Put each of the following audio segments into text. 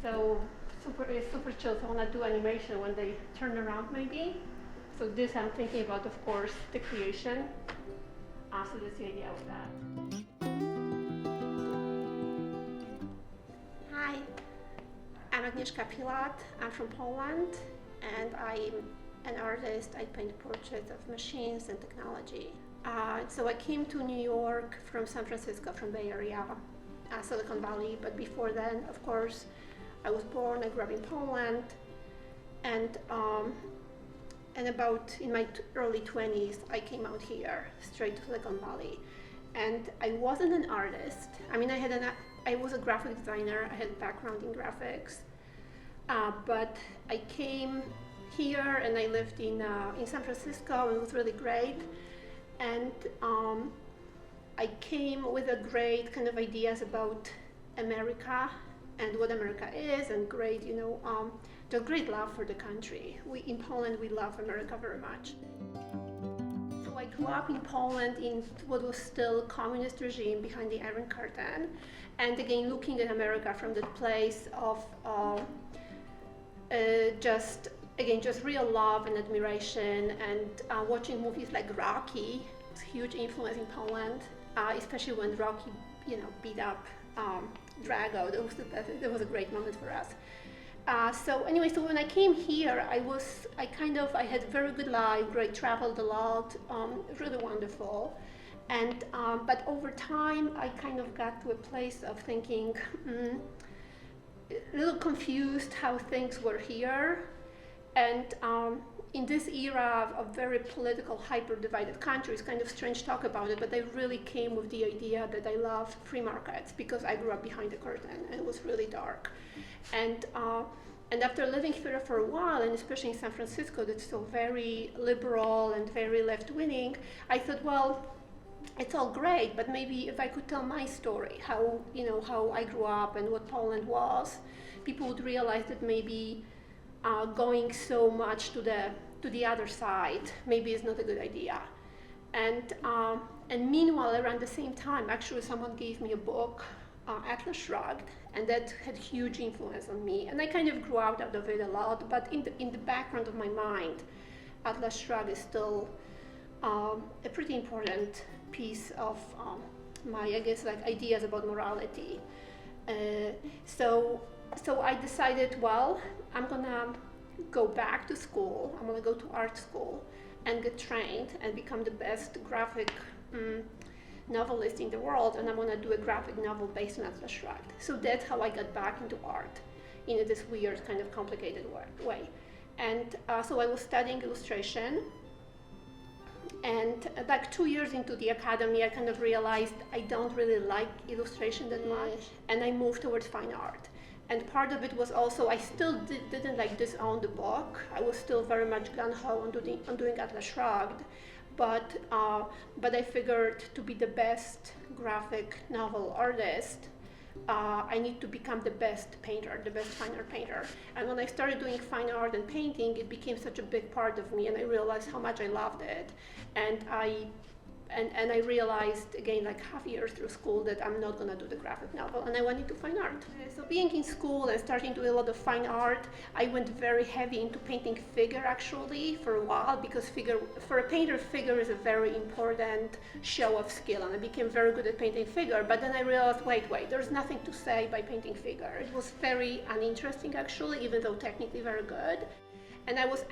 it's super chill. So I want to do animation when they turn around, maybe. So this I'm thinking about, of course, the creation. So that's the idea of that. Hi, I'm Agnieszka Pilat. I'm from Poland, and I'm an artist. I paint portraits of machines and technology. So I came to New York from San Francisco, from Bay Area, Silicon Valley. But before then, of course, I was born. I grew up in Poland, and about in my early 20s, I came out here, straight to Silicon Valley. And I wasn't an artist. I mean, I was a graphic designer. I had a background in graphics, but I came here and I lived in San Francisco. And it was really great. And I came with a great kind of ideas about America and what America is, and great, the great love for the country. In Poland, we love America very much. So I grew up in Poland in what was still communist regime behind the Iron Curtain, and again looking at America from the place of just real love and admiration, and watching movies like Rocky. It's a huge influence in Poland, especially when Rocky, beat up Drago. That was a great moment for us. So when I came here, I had a very good life. I traveled a lot, really wonderful. And but over time, I kind of got to a place of thinking, a little confused how things were here. And in this era of very political, hyper-divided country, it's kind of strange to talk about it, but I really came with the idea that I love free markets because I grew up behind the curtain and it was really dark. And after living here for a while, and especially in San Francisco, that's so very liberal and very left-wing, I thought, well, it's all great, but maybe if I could tell my story, how I grew up and what Poland was, people would realize that maybe going so much to the other side maybe is not a good idea. And meanwhile, around the same time, actually someone gave me a book, Atlas Shrugged, and that had huge influence on me. And I kind of grew out of it a lot, but in the background of my mind, Atlas Shrugged is still a pretty important piece of my, ideas about morality. So I decided, well, I'm gonna go back to school. I'm gonna go to art school and get trained and become the best graphic novelist in the world, and I'm gonna do a graphic novel based on Atlas Shrugged. So that's how I got back into art in this weird, kind of complicated way. And so I was studying illustration, and 2 years into the academy, I kind of realized I don't really like illustration that much, and I moved towards fine art. And part of it was also, I still didn't disown the book. I was still very much gung-ho on doing Atlas Shrugged, but I figured to be the best graphic novel artist, I need to become the best painter, the best fine art painter. And when I started doing fine art and painting, it became such a big part of me, and I realized how much I loved it. And I realized, again, half a year through school, that I'm not gonna do the graphic novel, and I went into fine art. So being in school and starting to do a lot of fine art, I went very heavy into painting figure, actually, for a while, because for a painter, figure is a very important show of skill, and I became very good at painting figure, but then I realized, wait, there's nothing to say by painting figure. It was very uninteresting, actually, even though technically very good. And I was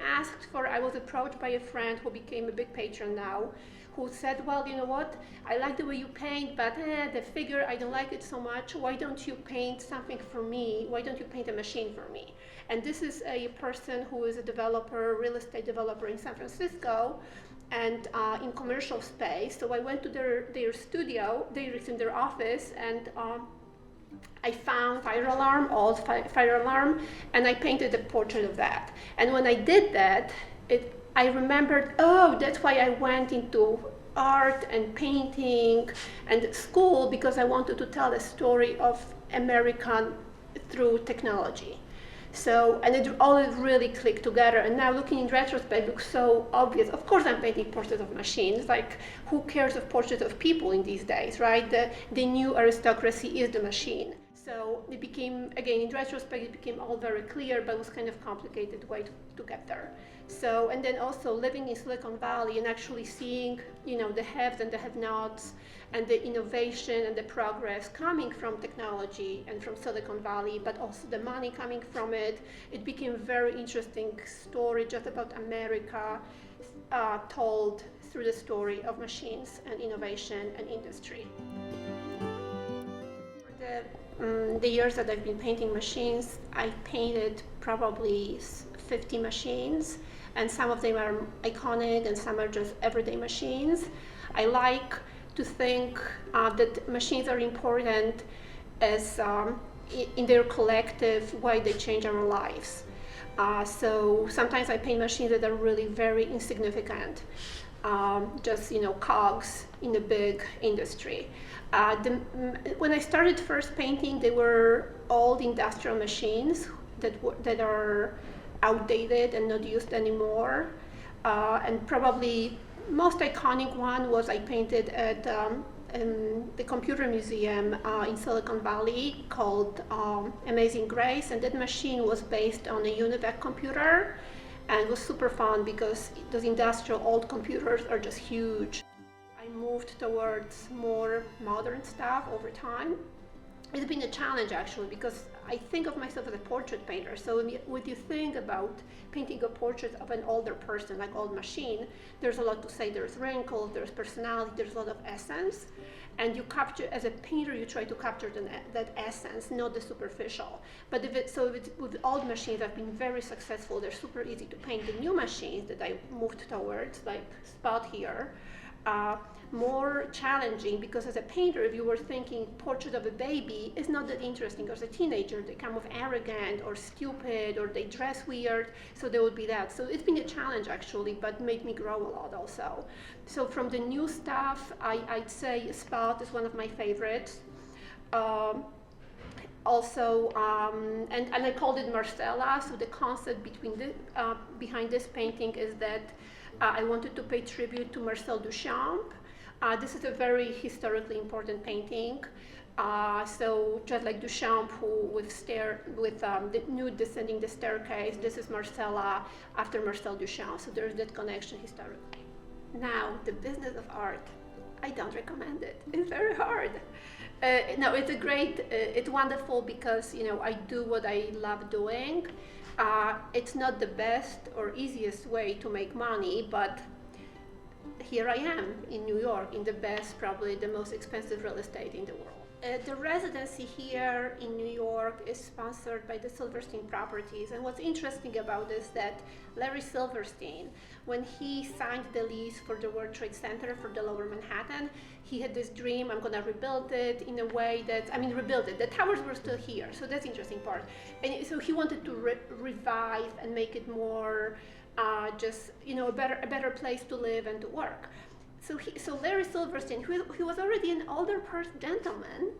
approached by a friend who became a big patron now, who said, well, you know what, I like the way you paint, but the figure, I don't like it so much. Why don't you paint something for me? Why don't you paint a machine for me? And this is a person who is a developer, real estate developer in San Francisco, and in commercial space. So I went to their studio, in their office, and I found old fire alarm, and I painted a portrait of that. And when I did that, I remembered, that's why I went into art and painting and school, because I wanted to tell a story of America through technology. So, and it all really clicked together. And now looking in retrospect, it looks so obvious. Of course I'm painting portraits of machines. Who cares of portraits of people in these days, right? The new aristocracy is the machine. So it became, again, in retrospect, it became all very clear, but it was kind of complicated way to get there. So, and then also living in Silicon Valley and actually seeing, the haves and the have-nots and the innovation and the progress coming from technology and from Silicon Valley, but also the money coming from it, it became a very interesting story just about America, told through the story of machines and innovation and industry. The years that I've been painting machines, I painted probably 50 machines, and some of them are iconic and some are just everyday machines. I like to think that machines are important as in their collective way they change our lives. So sometimes I paint machines that are really very insignificant, just cogs in a big industry. When I started first painting, they were old industrial machines that are outdated and not used anymore. And probably most iconic one was I painted at the computer museum in Silicon Valley called Amazing Grace, and that machine was based on a UNIVAC computer, and it was super fun because those industrial old computers are just huge. I moved towards more modern stuff over time. It's been a challenge actually because I think of myself as a portrait painter. So when you think about painting a portrait of an older person, like old machine, there's a lot to say. There's wrinkles, there's personality, there's a lot of essence. And you capture, as a painter, you try to capture that essence, not the superficial. But with old machines, I've been very successful. They're super easy to paint. The new machines that I moved towards, like Spot here, more challenging because as a painter, if you were thinking portrait of a baby, it's not that interesting. As a teenager, they come off arrogant or stupid or they dress weird, so there would be that. So it's been a challenge actually, but made me grow a lot also. So from the new stuff, I'd say Spot is one of my favorites. Also, and I called it Marcella. So the concept behind this painting is that I wanted to pay tribute to Marcel Duchamp. This is a very historically important painting. So just like Duchamp, who with the nude descending the staircase, this is Marcella after Marcel Duchamp. So there's that connection historically. Now, the business of art, I don't recommend it. It's very hard. No, it's wonderful because I do what I love doing. It's not the best or easiest way to make money, but here I am in New York, in the best, probably the most expensive real estate in the world. The residency here in New York is sponsored by the Silverstein Properties, and what's interesting about this is that Larry Silverstein, when he signed the lease for the World Trade Center for the Lower Manhattan, he had this dream, I'm gonna rebuild it in a way rebuild it. The towers were still here, so that's the interesting part. And so he wanted to revive and make it more a better place to live and to work. So Larry Silverstein, who was already an older gentleman,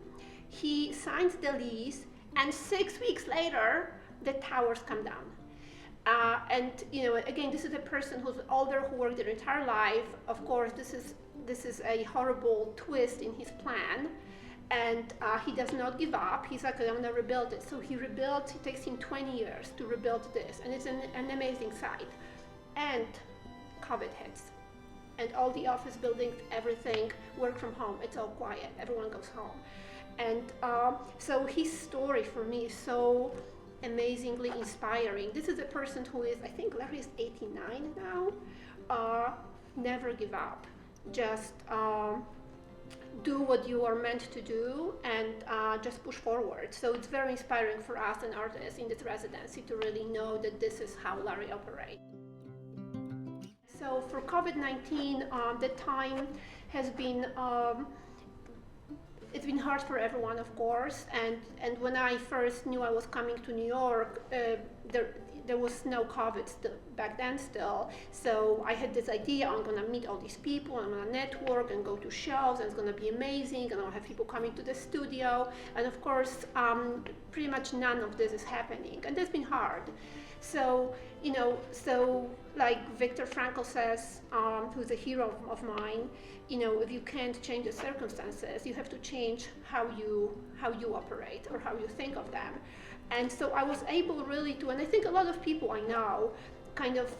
he signs the lease, and 6 weeks later, the towers come down. And again, this is a person who's older, who worked their entire life. Of course, this is a horrible twist in his plan, and he does not give up. He's like, I'm gonna rebuild it. So it takes him 20 years to rebuild this, and it's an amazing site. And COVID hits. And all the office buildings, everything, work from home. It's all quiet. Everyone goes home. And so his story for me is so amazingly inspiring. This is a person who is, I think Larry is 89 now. Never give up. Just do what you are meant to do and just push forward. So it's very inspiring for us and artists in this residency to really know that this is how Larry operates. So for COVID-19, the time has been, it's been hard for everyone, of course. And when I first knew I was coming to New York, there was no COVID back then still. So I had this idea, I'm gonna meet all these people, I'm gonna network and go to shows, and it's gonna be amazing, and I'll have people coming to the studio. And of course, pretty much none of this is happening, and that's been hard. So, so like Viktor Frankl says, who's a hero of mine, if you can't change the circumstances, you have to change how you operate or how you think of them. And so I was able really to, and I think a lot of people I know kind of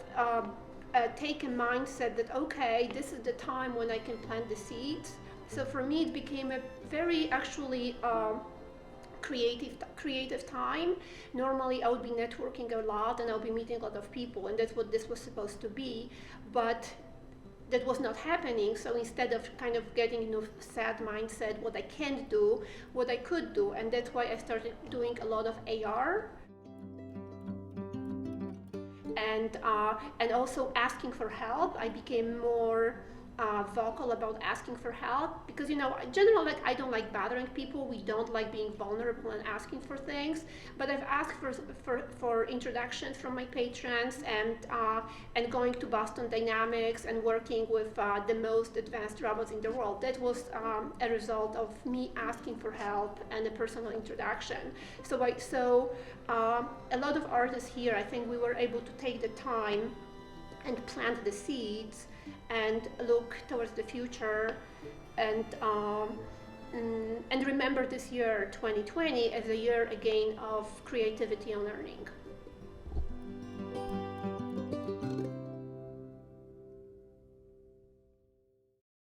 take a mindset that, okay, this is the time when I can plant the seeds. So for me, it became a very actually creative time. Normally I would be networking a lot and I'll be meeting a lot of people, and that's what this was supposed to be, but that was not happening. So instead of kind of getting in a sad mindset, what I can't do, what I could do, and that's why I started doing a lot of AR. And also asking for help. I became more vocal about asking for help, because in general, like, I don't like bothering people. We don't like being vulnerable and asking for things. But I've asked for introductions from my patrons, and going to Boston Dynamics and working with the most advanced robots in the world. That was a result of me asking for help and a personal introduction. So a lot of artists here, I think we were able to take the time and plant the seeds and look towards the future, and remember this year 2020 as a year again of creativity and learning.